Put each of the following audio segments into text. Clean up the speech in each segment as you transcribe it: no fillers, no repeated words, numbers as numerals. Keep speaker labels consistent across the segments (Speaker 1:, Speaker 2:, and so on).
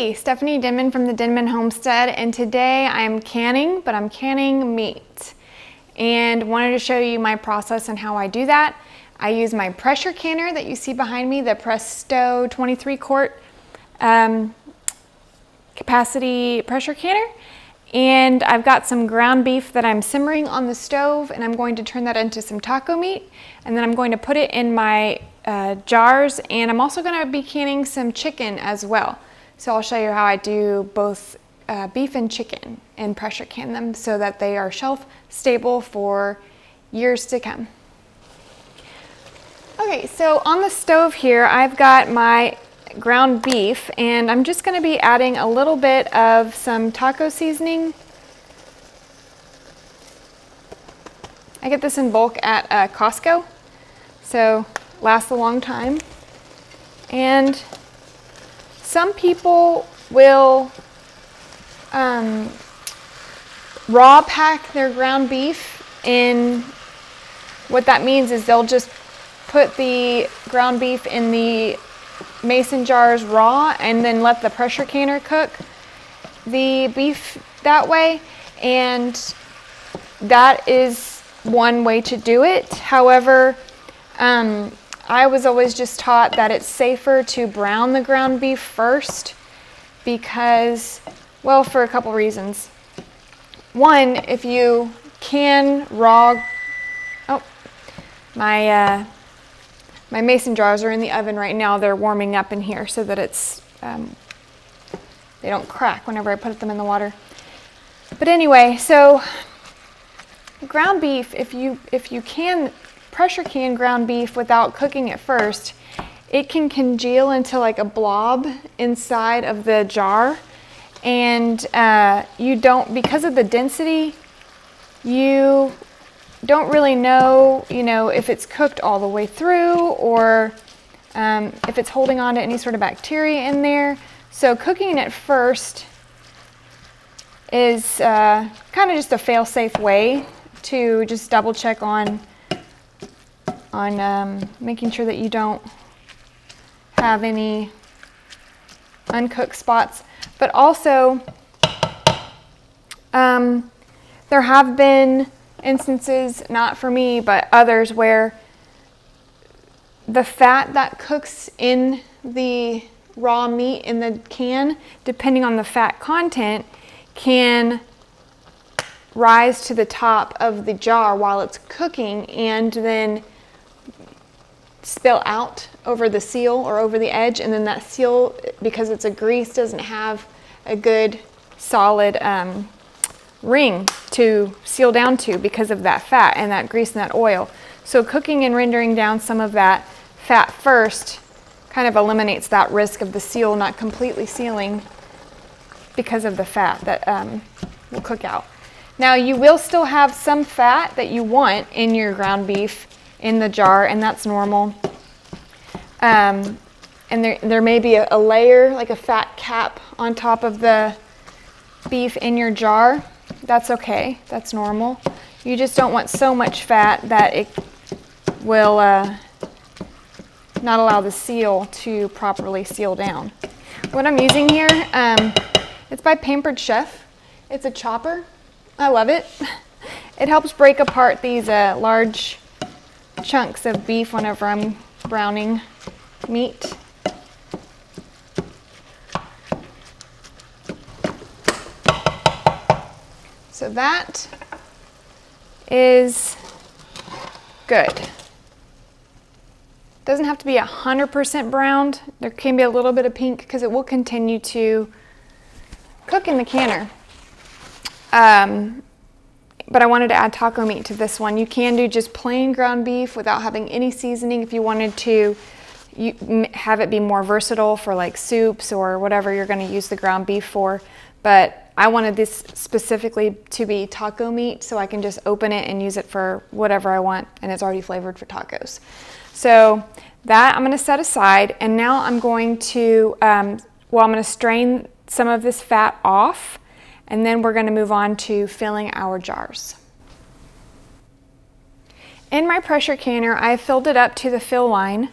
Speaker 1: Hey, Stephanie Denman from the Denman Homestead, and today I'm canning, but I'm canning meat. And wanted to show you my process and how I do that. I use my pressure canner that you see behind me, the Presto 23 quart capacity pressure canner. And I've got some ground beef that I'm simmering on the stove, and I'm going to turn that into some taco meat. And then I'm going to put it in my jars, and I'm also going to be canning some chicken as well. So I'll show you how I do both beef and chicken and pressure can them so that they are shelf stable for years to come. Okay, so on the stove here, I've got my ground beef, and I'm just going to be adding a little bit of some taco seasoning. I get this in bulk at Costco, so lasts a long time. And some people will raw pack their ground beef in. What that means is they'll just put the ground beef in the mason jars raw and then let the pressure canner cook the beef that way, and that is one way to do it. However, I was always just taught that it's safer to brown the ground beef first because, well, for a couple reasons. One, if you can raw, my mason jars are in the oven right now. They're warming up in here so that it's they don't crack whenever I put them in the water. But anyway, so ground beef, if you can pressure can ground beef without cooking it first, it can congeal into like a blob inside of the jar, and you don't, because of the density, you don't really know, if it's cooked all the way through or if it's holding on to any sort of bacteria in there. So cooking it first is kind of just a fail-safe way to just double check on making sure that you don't have any uncooked spots. But also, there have been instances, not for me, but others, where the fat that cooks in the raw meat in the can, depending on the fat content, can rise to the top of the jar while it's cooking and then spill out over the seal or over the edge, and then that seal, because it's a grease, doesn't have a good solid ring to seal down to because of that fat and that grease and that oil. So cooking and rendering down some of that fat first kind of eliminates that risk of the seal not completely sealing because of the fat that will cook out. Now, you will still have some fat that you want in your ground beef in the jar, and that's normal. And there may be a layer, like a fat cap on top of the beef in your jar. That's okay, that's normal. You just don't want so much fat that it will not allow the seal to properly seal down. What I'm using here, it's by Pampered Chef. It's a chopper. I love it. It helps break apart these large chunks of beef whenever I'm browning meat. So that is good. Doesn't have to be 100% browned. There can be a little bit of pink because it will continue to cook in the canner. But I wanted to add taco meat to this one. You can do just plain ground beef without having any seasoning if you wanted to have it be more versatile for like soups or whatever you're going to use the ground beef for. But I wanted this specifically to be taco meat, so I can just open it and use it for whatever I want, and it's already flavored for tacos. So that I'm going to set aside, and now I'm going to, I'm going to strain some of this fat off, and then we're going to move on to filling our jars. In my pressure canner, I filled it up to the fill line,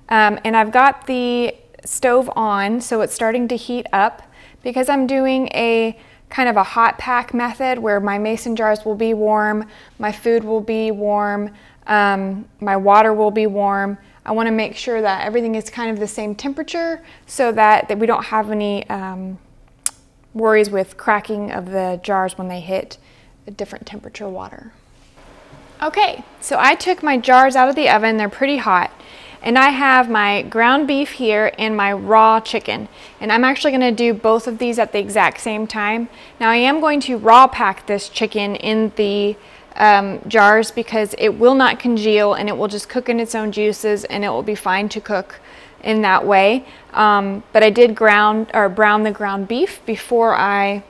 Speaker 1: and I've got the stove on, so it's starting to heat up. Because I'm doing a kind of a hot pack method where my mason jars will be warm, my food will be warm, my water will be warm. I want to make sure that everything is kind of the same temperature so that we don't have any worries with cracking of the jars when they hit a different temperature water. Okay, so I took my jars out of the oven. They're pretty hot. And I have my ground beef here and my raw chicken. And I'm actually going to do both of these at the exact same time. Now I am going to raw pack this chicken in the jars because it will not congeal and it will just cook in its own juices and it will be fine to cook in that way. But I did brown the ground beef before I'm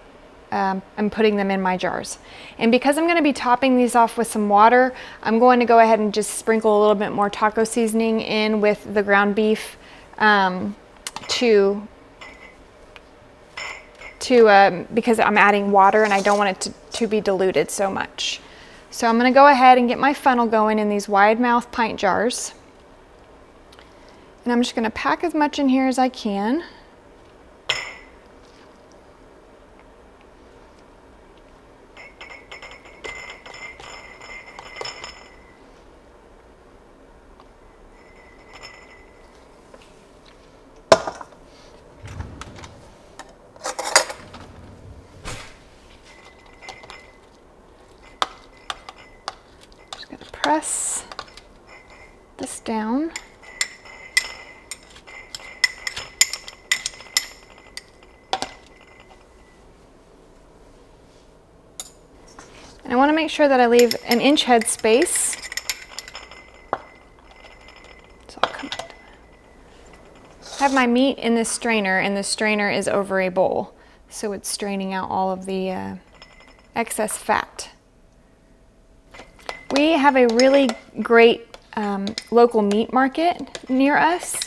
Speaker 1: putting them in my jars. And because I'm going to be topping these off with some water, I'm going to go ahead and just sprinkle a little bit more taco seasoning in with the ground beef because I'm adding water and I don't want it to be diluted so much. So I'm going to go ahead and get my funnel going in these wide mouth pint jars. And I'm just going to pack as much in here as I can. Press this down. And I want to make sure that I leave an inch head space. So I'll come back to that. I have my meat in this strainer, and the strainer is over a bowl, so it's straining out all of the excess fat. We have a really great local meat market near us,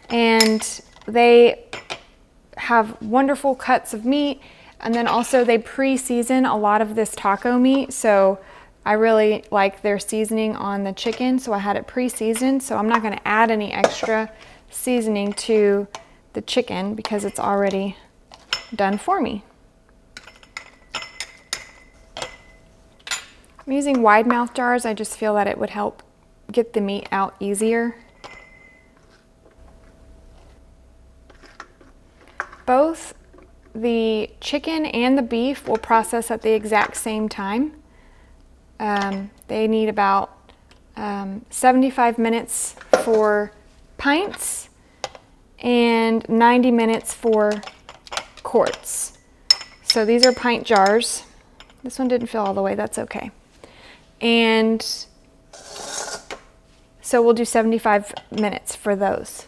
Speaker 1: and they have wonderful cuts of meat, and then also they pre-season a lot of this taco meat, so I really like their seasoning on the chicken, so I had it pre-seasoned, so I'm not going to add any extra seasoning to the chicken because it's already done for me. I'm using wide mouth jars. I just feel that it would help get the meat out easier. Both the chicken and the beef will process at the exact same time. They need about 75 minutes for pints and 90 minutes for quarts. So these are pint jars. This one didn't fill all the way, that's okay. And so we'll do 75 minutes for these.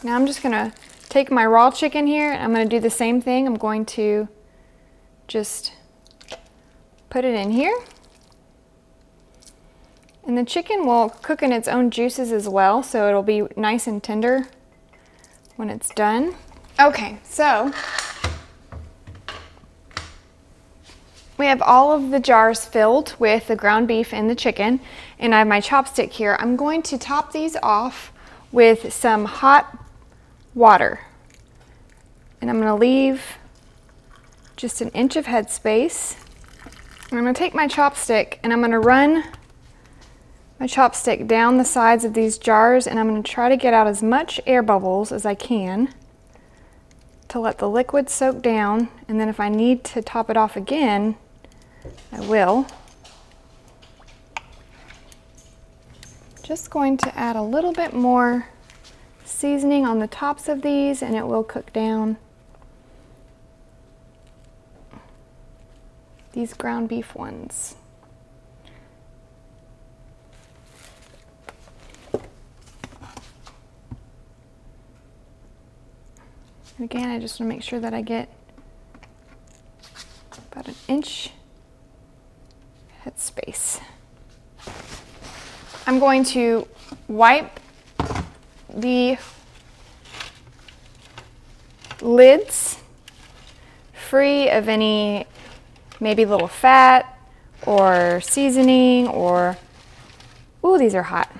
Speaker 1: Now I'm just gonna take my raw chicken here and I'm gonna do the same thing. I'm going to just put it in here. And the chicken will cook in its own juices as well, so it'll be nice and tender when it's done. Okay, so we have all of the jars filled with the ground beef and the chicken, and I have my chopstick here. I'm going to top these off with some hot water. And I'm going to leave just an inch of headspace. I'm going to take my chopstick and I'm going to run my chopstick down the sides of these jars, and I'm going to try to get out as much air bubbles as I can to let the liquid soak down, and then if I need to top it off again, I will. Just going to add a little bit more seasoning on the tops of these and it will cook down these ground beef ones. And again, I just want to make sure that I get about an inch headspace. I'm going to wipe the lids free of any maybe little fat or seasoning or, ooh, these are hot.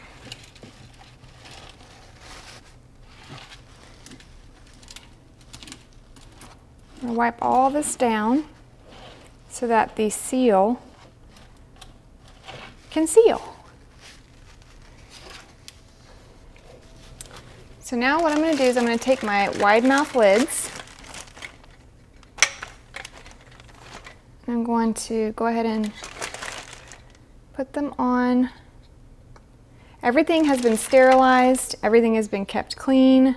Speaker 1: I'm gonna wipe all this down so that the seal can seal. So now what I'm going to do is I'm going to take my wide mouth lids. I'm going to go ahead and put them on. Everything has been sterilized. Everything has been kept clean.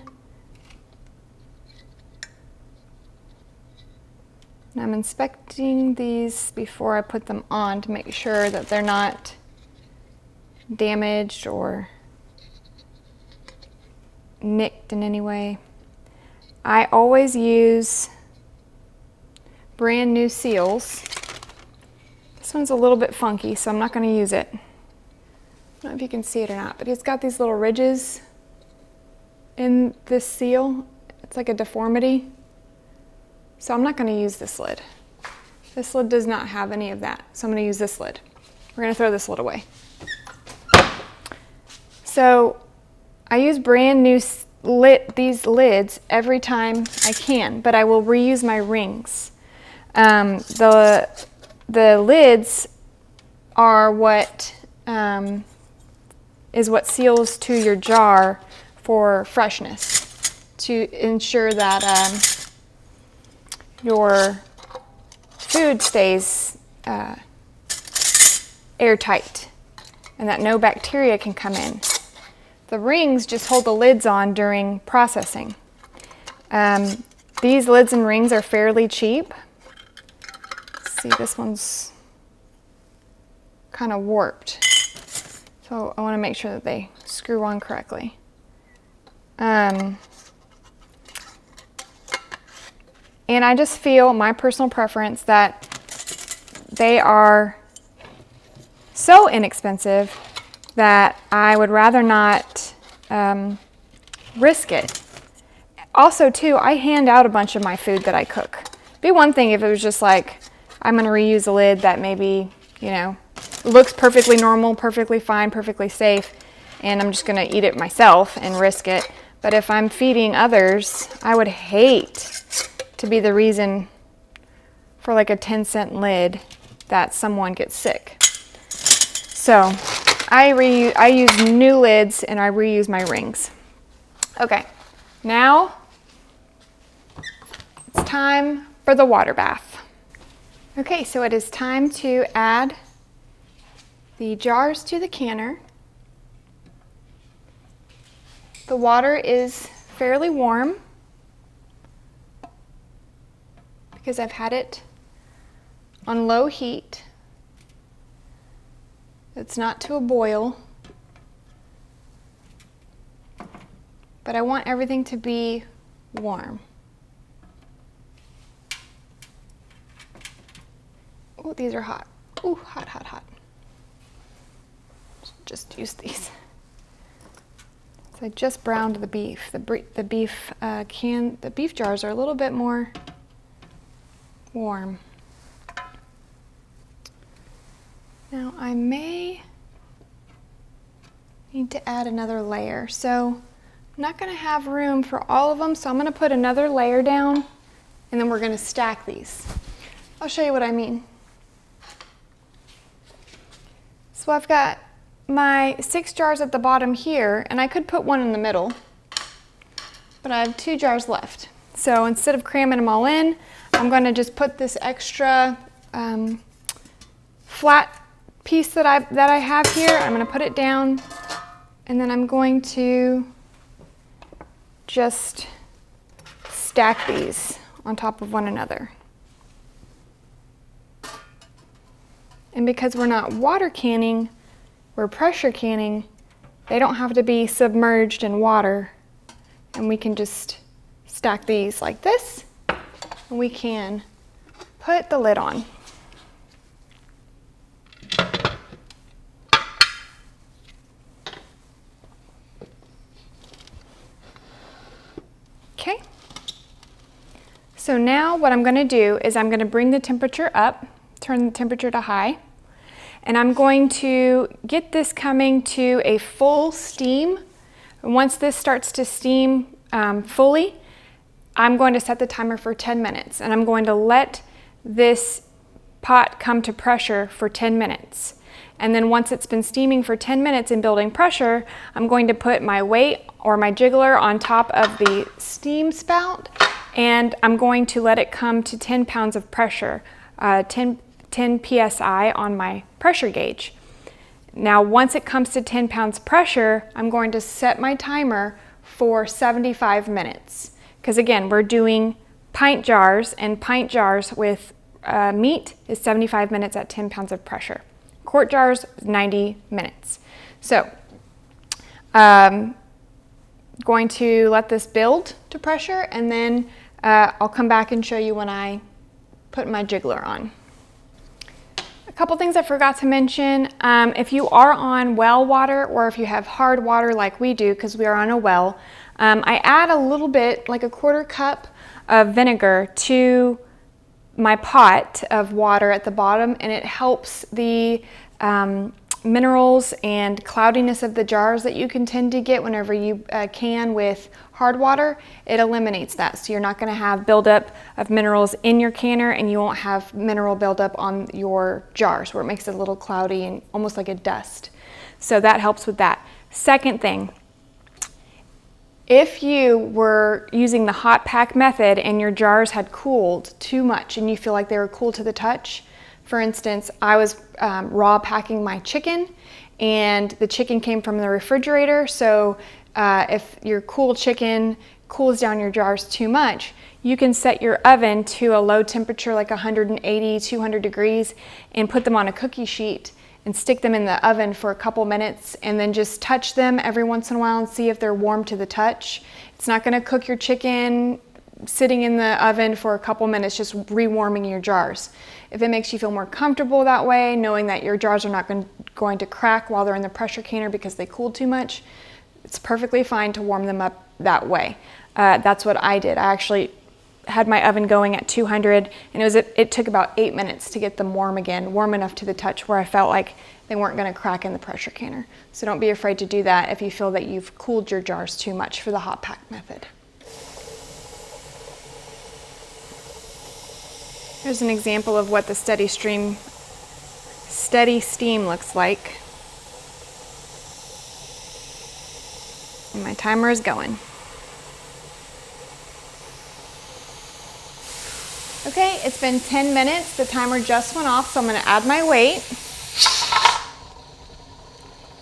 Speaker 1: And I'm inspecting these before I put them on to make sure that they're not damaged or nicked in any way. I always use brand new seals. This one's a little bit funky, so I'm not going to use it. I don't know if you can see it or not, but it's got these little ridges in this seal. It's like a deformity. So I'm not going to use this lid. This lid does not have any of that, so I'm going to use this lid. We're going to throw this lid away. So I use brand new these lids every time I can, but I will reuse my rings. The lids are what is what seals to your jar for freshness, to ensure that your food stays airtight and that no bacteria can come in. The rings just hold the lids on during processing. These lids and rings are fairly cheap. Let's see, this one's kind of warped. So I want to make sure that they screw on correctly. And I just feel, my personal preference, that they are so inexpensive that I would rather not risk it. Also too, I hand out a bunch of my food that I cook. It'd be one thing if it was just like, I'm gonna reuse a lid that maybe, you know, looks perfectly normal, perfectly fine, perfectly safe, and I'm just gonna eat it myself and risk it. But if I'm feeding others, I would hate to be the reason for like a 10-cent lid that someone gets sick. So I use new lids and I reuse my rings. Okay, now it's time for the water bath. Okay, so it is time to add the jars to the canner. The water is fairly warm because I've had it on low heat. It's not to a boil, but I want everything to be warm. Oh, these are hot. Ooh, hot, hot, hot. Just use these. So I just browned the beef. The beef jars are a little bit more warm. Now I may need to add another layer. So I'm not going to have room for all of them, so I'm going to put another layer down and then we're going to stack these. I'll show you what I mean. So I've got my 6 jars at the bottom here, and I could put one in the middle, but I have 2 jars left. So instead of cramming them all in, I'm going to just put this extra flat piece that I have here. I'm going to put it down, and then I'm going to just stack these on top of one another. And because we're not water canning, we're pressure canning, they don't have to be submerged in water, and we can just stack these like this, and we can put the lid on. Okay, so now what I'm going to do is I'm going to bring the temperature up, turn the temperature to high, and I'm going to get this coming to a full steam. And once this starts to steam fully, I'm going to set the timer for 10 minutes and I'm going to let this pot come to pressure for 10 minutes. And then once it's been steaming for 10 minutes and building pressure, I'm going to put my weight or my jiggler on top of the steam spout, and I'm going to let it come to 10 pounds of pressure, 10 psi on my pressure gauge. Now, once it comes to 10 pounds pressure, I'm going to set my timer for 75 minutes. Because again, we're doing pint jars, and pint jars with meat is 75 minutes at 10 pounds of pressure. Quart jars, 90 minutes. So, going to let this build to pressure, and then I'll come back and show you when I put my jiggler on. A couple things I forgot to mention. If you are on well water, or if you have hard water like we do, because we are on a well, I add a little bit, like a 1/4 cup of vinegar to my pot of water at the bottom, and it helps the minerals and cloudiness of the jars that you can tend to get whenever you can with hard water. It eliminates that, so you're not going to have buildup of minerals in your canner, and you won't have mineral buildup on your jars where it makes it a little cloudy and almost like a dust. So that helps with that. Second thing, if you were using the hot pack method and your jars had cooled too much and you feel like they were cool to the touch, for instance, I was raw packing my chicken, and the chicken came from the refrigerator, so if your cool chicken cools down your jars too much, you can set your oven to a low temperature like 180, 200 degrees and put them on a cookie sheet and stick them in the oven for a couple minutes, and then just touch them every once in a while and see if they're warm to the touch. It's not going to cook your chicken sitting in the oven for a couple minutes, just rewarming your jars. If it makes you feel more comfortable that way, knowing that your jars are not going to crack while they're in the pressure canner because they cooled too much, it's perfectly fine to warm them up that way. That's what I did. I actually had my oven going at 200, and it took about 8 minutes to get them warm again, warm enough to the touch where I felt like they weren't going to crack in the pressure canner. So don't be afraid to do that if you feel that you've cooled your jars too much for the hot pack method. Here's an example of what the steady steam looks like. And my timer is going. Okay, it's been 10 minutes. The timer just went off, so I'm going to add my weight.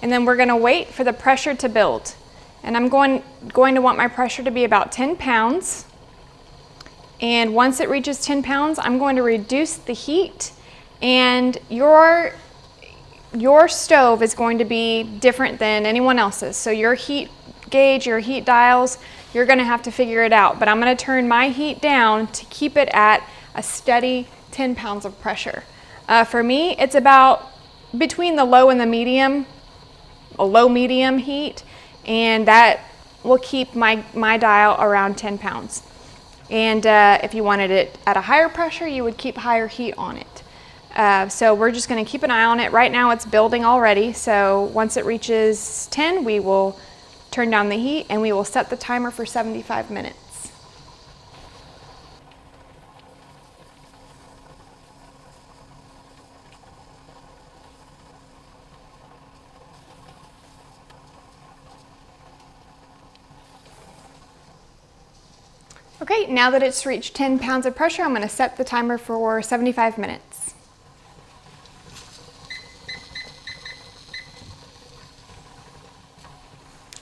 Speaker 1: And then we're going to wait for the pressure to build. And I'm going to want my pressure to be about 10 pounds. And once it reaches 10 pounds, I'm going to reduce the heat, and your stove is going to be different than anyone else's. So your heat gauge, your heat dials, you're going to have to figure it out. But I'm going to turn my heat down to keep it at a steady 10 pounds of pressure. For me, it's about between the low and the medium, a low-medium heat, and that will keep my dial around 10 pounds. And if you wanted it at a higher pressure, you would keep higher heat on it. So we're just going to keep an eye on it. Right now it's building already, so once it reaches 10, we will turn down the heat and we will set the timer for 75 minutes. Okay, now that it's reached 10 pounds of pressure, I'm going to set the timer for 75 minutes.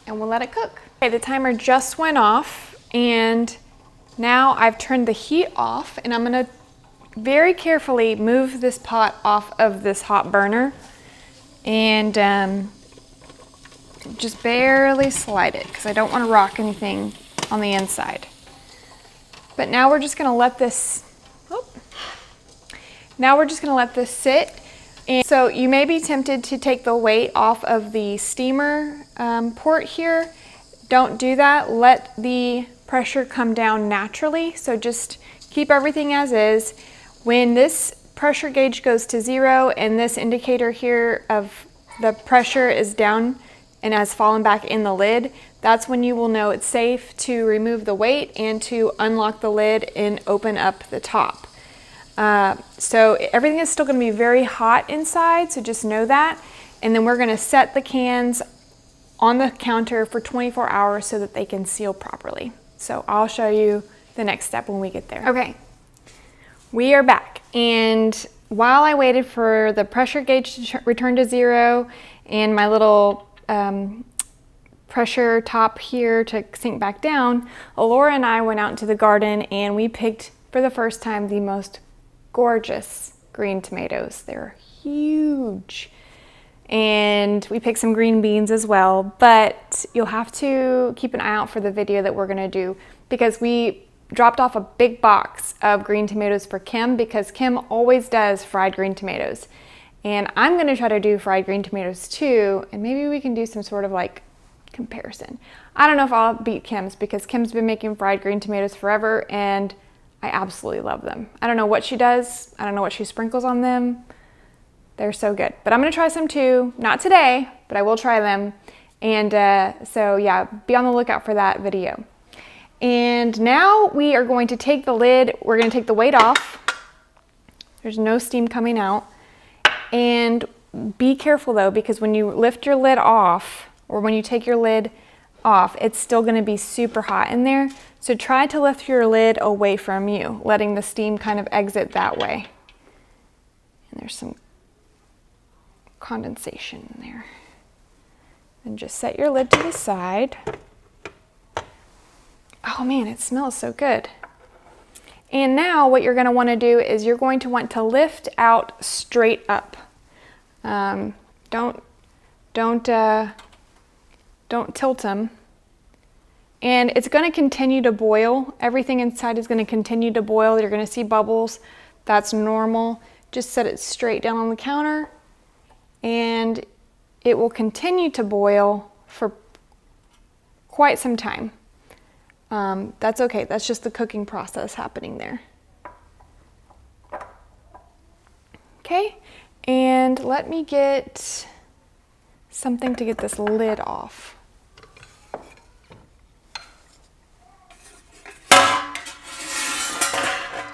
Speaker 1: And we'll let it cook. Okay, the timer just went off, and now I've turned the heat off, and I'm going to very carefully move this pot off of this hot burner and just barely slide it because I don't want to rock anything on the inside. But now we're just going to let this, sit. And so you may be tempted to take the weight off of the steamer port here. Don't do that. Let the pressure come down naturally. So just keep everything as is. When this pressure gauge goes to 0 and this indicator here of the pressure is down, and has fallen back in the lid, that's when you will know it's safe to remove the weight and to unlock the lid and open up the top. So everything is still going to be very hot inside, so just know that. And then we're going to set the cans on the counter for 24 hours so that they can seal properly. So I'll show you the next step when we get there. Okay, we are back, and while I waited for the pressure gauge to return to 0 and my little pressure top here to sink back down, Alora and I went out into the garden and we picked for the first time the most gorgeous green tomatoes. They're huge. And we picked some green beans as well, but you'll have to keep an eye out for the video that we're gonna do, because we dropped off a big box of green tomatoes for Kim, because Kim always does fried green tomatoes. And I'm gonna try to do fried green tomatoes too, and maybe we can do some sort of like comparison. I don't know if I'll beat Kim's, because Kim's been making fried green tomatoes forever and I absolutely love them. I don't know what she does. I don't know what she sprinkles on them. They're so good, but I'm gonna try some too. Not today, but I will try them. And so yeah, be on the lookout for that video. And now we are going to take the lid, we're gonna take the weight off. There's no steam coming out. And be careful though, because when you lift your lid off, or when you take your lid off, it's still gonna be super hot in there. So try to lift your lid away from you, letting the steam kind of exit that way. And there's some condensation in there. And just set your lid to the side. Oh man, it smells so good. And now what you're going to want to do is you're going to want to lift out straight up. Don't tilt them. And it's going to continue to boil. Everything inside is going to continue to boil. You're going to see bubbles. That's normal. Just set it straight down on the counter, and it will continue to boil for quite some time. That's okay. That's just the cooking process happening there. Okay, and let me get something to get this lid off.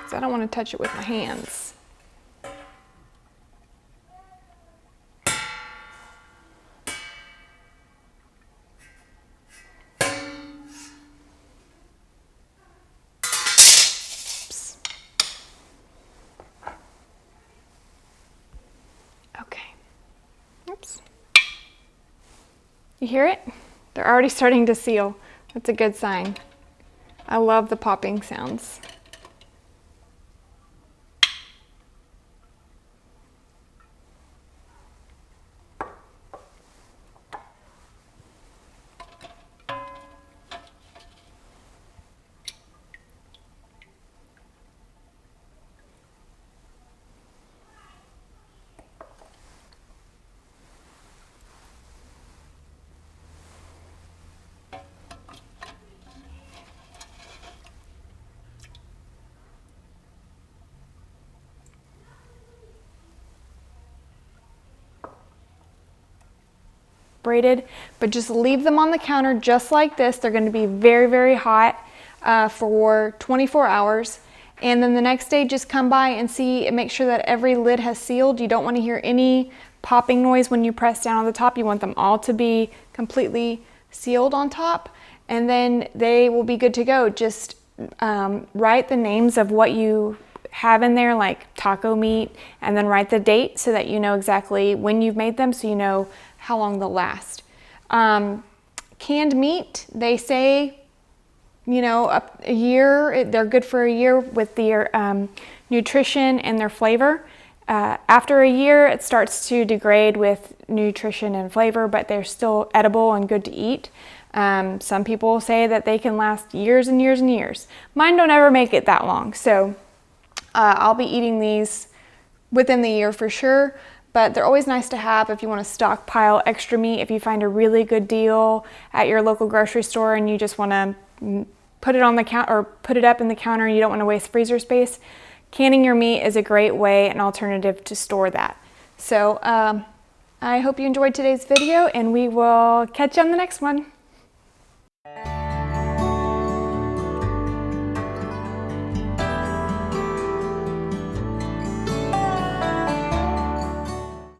Speaker 1: So I don't want to touch it with my hands. Oops. You hear it? They're already starting to seal. That's a good sign. I love the popping sounds. Braided, but just leave them on the counter just like this. They're going to be very, very hot for 24 hours. And then the next day, just come by and see and make sure that every lid has sealed. You don't want to hear any popping noise when you press down on the top. You want them all to be completely sealed on top, and then they will be good to go. Just write the names of what you have in there, like taco meat, and then write the date so that you know exactly when you've made them, so you know how long they'll last. Canned meat, they say, you know, up a year, they're good for a year with their nutrition and their flavor. After a year, it starts to degrade with nutrition and flavor, but they're still edible and good to eat. Some people say that they can last years and years and years. Mine don't ever make it that long, so I'll be eating these within the year for sure. But they're always nice to have if you want to stockpile extra meat. If you find a really good deal at your local grocery store and you just want to put it on the counter or put it up in the counter and you don't want to waste freezer space, canning your meat is a great way, an alternative to store that. So I hope you enjoyed today's video, and we will catch you on the next one.